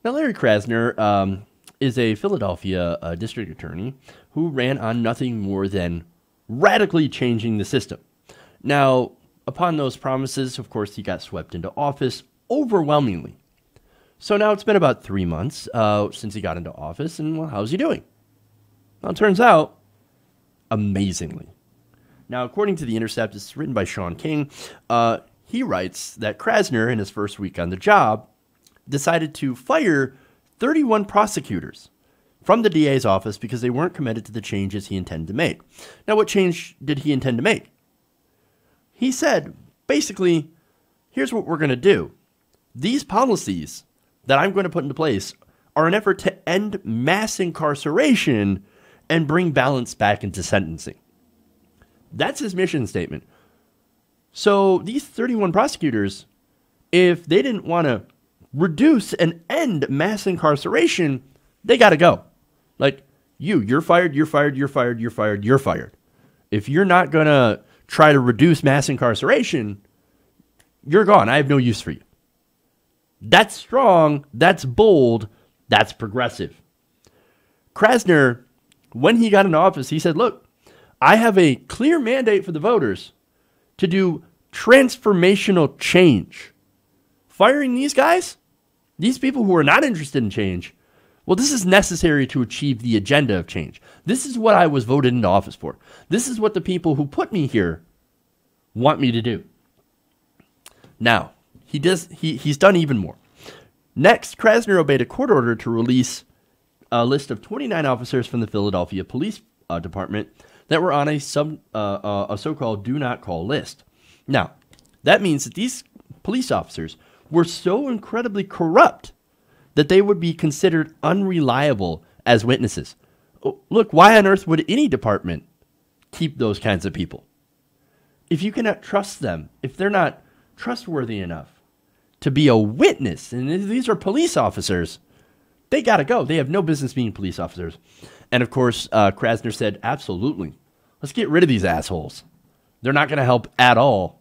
Now, Larry Krasner is a Philadelphia district attorney who ran on nothing more than radically changing the system. Now, upon those promises, of course, he got swept into office overwhelmingly. So now it's been about 3 months since he got into office, and well, how's he doing? Well, it turns out, amazingly. Now, according to The Intercept, it's written by Sean King. He writes that Krasner, in his first week on the job, decided to fire 31 prosecutors from the DA's office because they weren't committed to the changes he intended to make. Now, what change did he intend to make? He said, basically, here's what we're going to do. These policies that I'm going to put into place are an effort to end mass incarceration and bring balance back into sentencing. That's his mission statement. So these 31 prosecutors, if they didn't want to reduce and end mass incarceration, they got to go. Like, you're fired, you're fired, you're fired, you're fired, you're fired. If you're not going to try to reduce mass incarceration, you're gone. I have no use for you. That's strong, that's bold, that's progressive. Krasner, when he got into office, he said, look, I have a clear mandate for the voters to do transformational change. Firing these guys, these people who are not interested in change, well, this is necessary to achieve the agenda of change. This is what I was voted into office for. This is what the people who put me here want me to do. Now, he's done even more. Next, Krasner obeyed a court order to release a list of 29 officers from the Philadelphia Police Department that were on a so-called do not call list. Now, that means that these police officers were so incredibly corrupt that they would be considered unreliable as witnesses. Look, why on earth would any department keep those kinds of people? If you cannot trust them, if they're not trustworthy enough to be a witness, and these are police officers, they got to go. They have no business being police officers. And of course, Krasner said, absolutely. Let's get rid of these assholes. They're not going to help at all.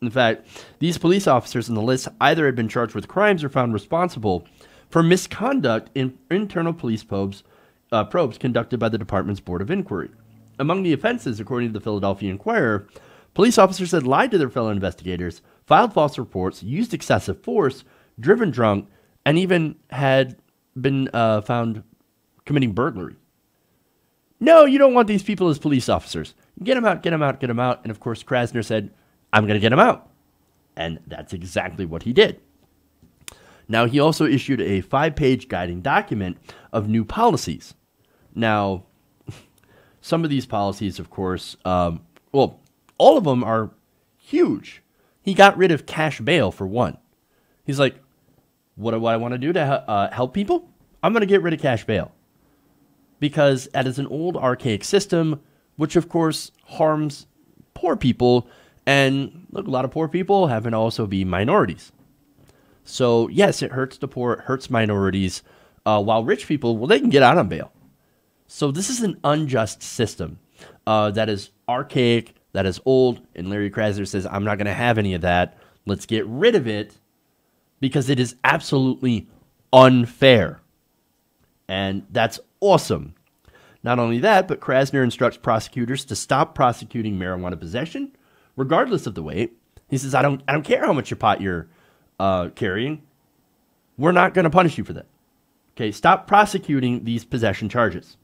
In fact, these police officers in the list either had been charged with crimes or found responsible for misconduct in internal police probes conducted by the department's Board of Inquiry. Among the offenses, according to the Philadelphia Inquirer, police officers had lied to their fellow investigators, filed false reports, used excessive force, driven drunk, and even had been found committing burglary. No, you don't want these people as police officers. Get them out, get them out, get them out. And of course, Krasner said, I'm going to get them out. And that's exactly what he did. Now, he also issued a 5-page guiding document of new policies. Now, some of these policies, of course, all of them are huge. He got rid of cash bail, for one. He's like, what do I want to do to help people? I'm going to get rid of cash bail. Because that is an old, archaic system, which, of course, harms poor people. And look, a lot of poor people happen to also be minorities. So, yes, it hurts the poor, it hurts minorities, while rich people, well, they can get out on bail. So this is an unjust system that is archaic, that is old, and Larry Krasner says, I'm not going to have any of that. Let's get rid of it because it is absolutely unfair. And that's awesome. Not only that, but Krasner instructs prosecutors to stop prosecuting marijuana possession, regardless of the weight. He says, I don't care how much pot you're carrying. We're not going to punish you for that. Okay, stop prosecuting these possession charges.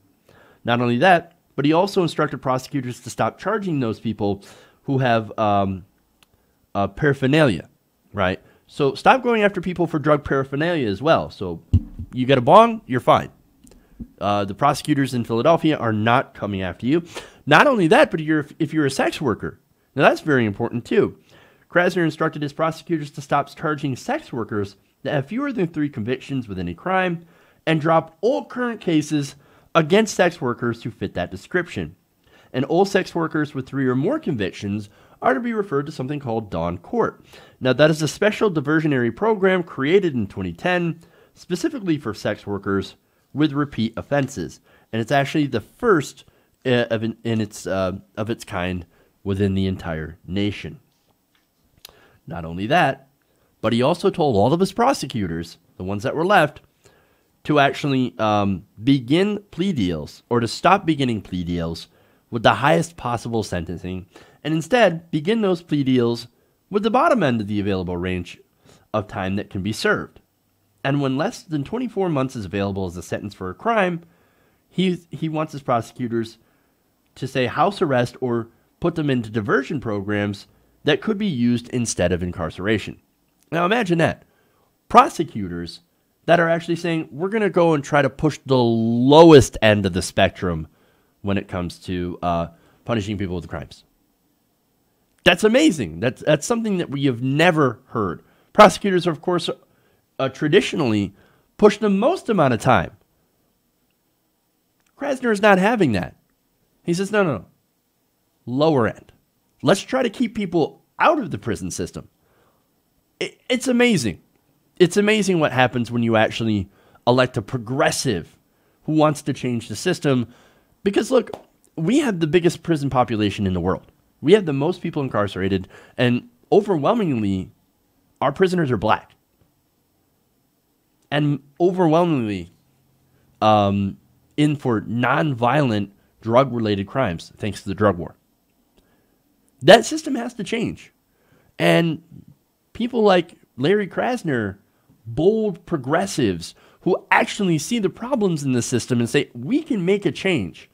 Not only that, but he also instructed prosecutors to stop charging those people who have paraphernalia, right? So stop going after people for drug paraphernalia as well. So you get a bong, you're fine. The prosecutors in Philadelphia are not coming after you. Not only that, but if you're a sex worker, now that's very important too. Krasner instructed his prosecutors to stop charging sex workers that have fewer than 3 convictions with any crime and drop all current cases against sex workers who fit that description. And all sex workers with 3 or more convictions are to be referred to something called Dawn Court. Now, that is a special diversionary program created in 2010 specifically for sex workers with repeat offenses. And it's actually the first of its kind within the entire nation. Not only that, but he also told all of his prosecutors the ones that were left, to actually begin plea deals, or to stop beginning plea deals with the highest possible sentencing, and instead begin those plea deals with the bottom end of the available range of time that can be served. And when less than 24 months is available as a sentence for a crime, he wants his prosecutors to say house arrest or put them into diversion programs that could be used instead of incarceration. Now imagine that. Prosecutors that are actually saying, we're going to go and try to push the lowest end of the spectrum when it comes to punishing people with crimes. That's amazing. That's something that we have never heard. Prosecutors, of course, traditionally push the most amount of time. Krasner is not having that. He says, no. Lower end. Let's try to keep people out of the prison system. It's amazing. It's amazing what happens when you actually elect a progressive who wants to change the system. Because look, we have the biggest prison population in the world. We have the most people incarcerated, and overwhelmingly, our prisoners are black. And overwhelmingly in for non-violent drug-related crimes, thanks to the drug war. That system has to change. And people like Larry Krasner, bold progressives who actually see the problems in the system and say, we can make a change,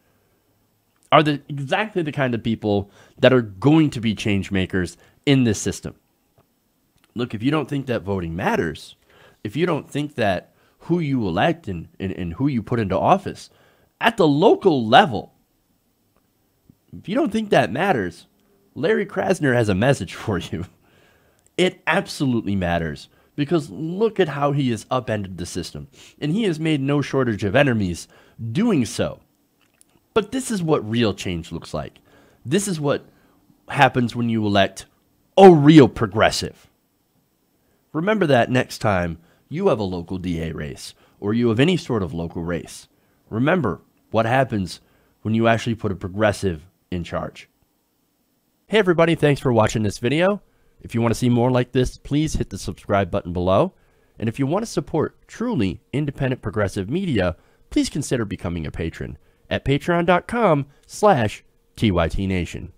are exactly the kind of people that are going to be change makers in this system. Look, if you don't think that voting matters, if you don't think that who you elect and who you put into office at the local level, if you don't think that matters, Larry Krasner has a message for you. It absolutely matters, because look at how he has upended the system, and he has made no shortage of enemies doing so. But this is what real change looks like. This is what happens when you elect a real progressive. Remember that next time you have a local DA race, or you have any sort of local race. Remember what happens when you actually put a progressive in charge. Hey everybody, thanks for watching this video. If you want to see more like this, please hit the subscribe button below. And if you want to support truly independent progressive media, please consider becoming a patron at patreon.com/TYTNation.